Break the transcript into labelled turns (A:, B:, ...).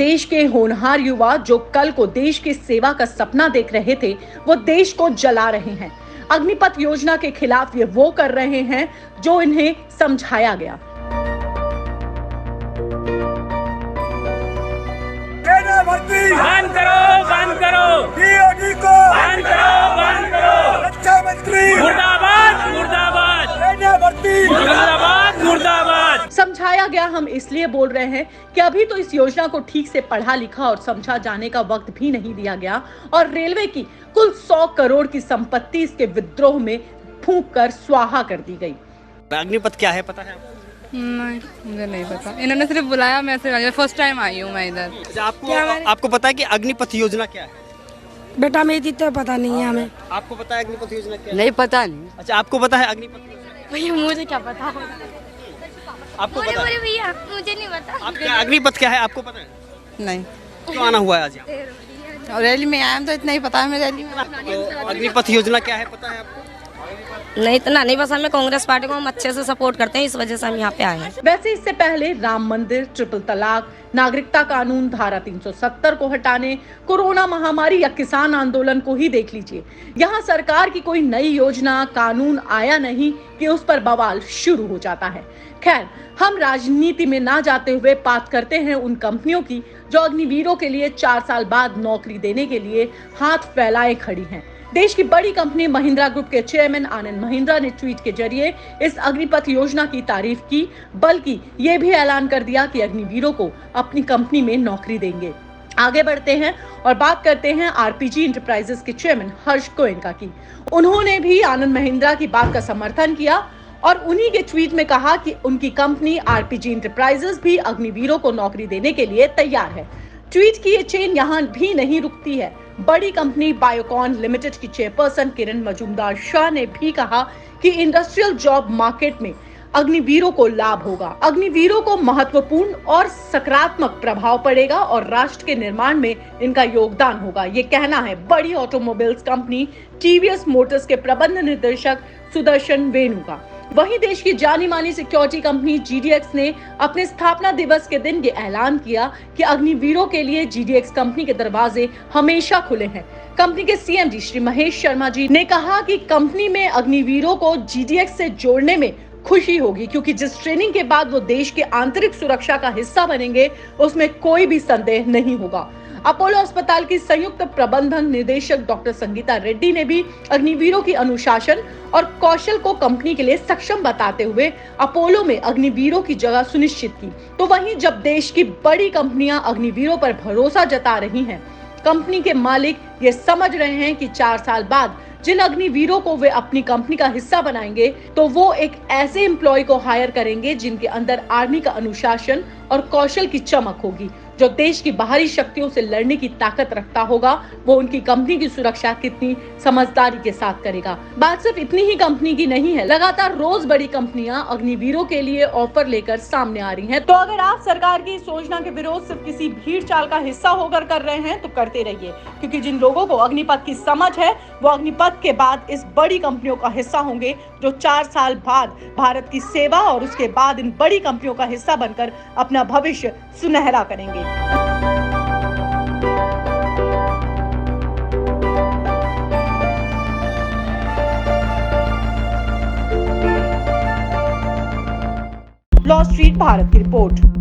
A: देश के होनहार युवा जो कल को देश की सेवा का सपना देख रहे थे, वो देश को जला रहे हैं। अग्निपथ योजना के खिलाफ ये वो कर रहे हैं जो इन्हें समझाया गया।
B: बंद करो, बंद करो,
C: DOD को
B: बंद करो, बंद करो।
C: रक्षा मंत्री
B: मुर्दाबाद, मुर्दाबाद,
C: सेना भर्ती
B: मुर्दाबाद, मुर्दाबाद।
A: समझाया गया हम इसलिए बोल रहे हैं कि अभी तो इस योजना को ठीक से पढ़ा लिखा और समझा जाने का वक्त भी नहीं दिया गया और रेलवे की कुल 100 करोड़ की संपत्ति इसके विद्रोह में फूंक कर स्वाहा कर दी गई।
D: अग्निपथ क्या है पता है आपको?
E: नहीं, मुझे नहीं पता। इन्होंने सिर्फ बुलाया, मैं सिर्फ फर्स्ट टाइम आई हूँ मैं इधर।
D: अच्छा, आपको पता है कि अग्निपथ योजना क्या है?
F: बेटा मेरी तो पता नहीं है हमें।
D: आपको पता है अग्निपथ योजना क्या है?
F: नहीं पता नहीं।
D: अच्छा, आपको पता है अग्निपथ योजना?
F: भैया मुझे क्या पता।
D: आपको पता है?
G: भैया मुझे नहीं पता।
D: आपका अग्निपथ क्या है आपको पता है?
E: नहीं,
D: क्यों आना हुआ है आज यहाँ?
E: और रैली में आया तो इतना ही पता है। मैं रैली में
D: तो अग्निपथ योजना क्या है पता है आपको?
F: नहीं इतना नहीं, बस हमें कांग्रेस पार्टी को हम अच्छे से सपोर्ट करते हैं, इस वजह से हम यहाँ पे आए हैं।
A: वैसे इससे पहले राम मंदिर, ट्रिपल तलाक, नागरिकता कानून, धारा 370 को हटाने, कोरोना महामारी या किसान आंदोलन को ही देख लीजिए। यहाँ सरकार की कोई नई योजना, कानून आया नहीं कि उस पर बवाल शुरू हो जाता है। खैर, हम राजनीति में ना जाते हुए बात करते हैं उन कंपनियों की जो अग्निवीरों के लिए 4 साल बाद नौकरी देने के लिए हाथ फैलाए खड़ी हैं। देश की बड़ी कंपनी महिंद्रा ग्रुप के चेयरमैन आनंद महिंद्रा ने ट्वीट के जरिए इस अग्निपथ योजना की तारीफ की, बल्कि ये भी ऐलान कर दिया कि अग्निवीरों को अपनी कंपनी में नौकरी देंगे। आगे बढ़ते हैं और बात करते हैं आरपीजी इंटरप्राइजेस के चेयरमैन हर्ष गोयनका की। उन्होंने भी आनंद महिंद्रा की बात का समर्थन किया और उन्हीं के ट्वीट में कहा कि उनकी कंपनी आरपीजी इंटरप्राइजेस भी अग्निवीरों को नौकरी देने के लिए तैयार है। ट्वीट की ये चेन यहाँ भी नहीं रुकती है। बड़ी कंपनी बायोकॉन लिमिटेड की चेयरपर्सन किरण मजूमदार शाह ने भी कहा कि इंडस्ट्रियल जॉब मार्केट में अग्निवीरों को लाभ होगा। अग्निवीरों को महत्वपूर्ण और सकारात्मक प्रभाव पड़ेगा और राष्ट्र के निर्माण में इनका योगदान होगा, ये कहना है बड़ी ऑटोमोबाइल्स कंपनी टीवीएस मोटर्स के प्रबंध निदेशक सुदर्शन वेणु का। वहीं देश की जानी मानी सिक्योरिटी कंपनी जीडीएक्स ने अपने स्थापना दिवस के दिन ये ऐलान किया कि अग्निवीरों के लिए जीडीएक्स कंपनी के दरवाजे हमेशा खुले हैं। कंपनी के सीएमडी श्री महेश शर्मा जी ने कहा कि कंपनी में अग्निवीरों को जीडीएक्स से जोड़ने में खुशी होगी, क्योंकि जिस ट्रेनिंग के बाद वो देश के आंतरिक सुरक्षा का हिस्सा बनेंगे उसमें कोई भी संदेह नहीं होगा। अपोलो अस्पताल की संयुक्त प्रबंधन निदेशक डॉक्टर संगीता रेड्डी ने भी अग्निवीरों की अनुशासन और कौशल को कंपनी के लिए सक्षम बताते हुए अपोलो में अग्निवीरों की जगह सुनिश्चित की। तो वहीं जब देश की बड़ी कंपनियां अग्निवीरों पर भरोसा जता रही हैं, कंपनी के मालिक ये समझ रहे हैं कि 4 साल बाद जिन अग्निवीरों को वे अपनी कंपनी का हिस्सा बनाएंगे तो वो एक ऐसे एम्प्लॉय को हायर करेंगे जिनके अंदर आर्मी का अनुशासन और कौशल की चमक होगी, जो देश की बाहरी शक्तियों से लड़ने की ताकत रखता होगा। वो उनकी कंपनी की सुरक्षा कितनी समझदारी के साथ करेगा। बात सिर्फ इतनी ही कंपनी की नहीं है, लगातार रोज बड़ी कंपनियां अग्निवीरों के लिए ऑफर लेकर सामने आ रही हैं। तो अगर आप सरकार की इस योजना के विरोध सिर्फ किसी भीड़ चाल का हिस्सा होकर कर रहे हैं तो करते रहिए, क्योंकि जिन लोगों को अग्निपथ की समझ है वो अग्निपथ के बाद इस बड़ी कंपनियों का हिस्सा होंगे, जो 4 साल बाद भारत की सेवा और उसके बाद इन बड़ी कंपनियों का हिस्सा बनकर अपना भविष्य सुनहरा करेंगे। लॉ स्ट्रीट भारत की रिपोर्ट।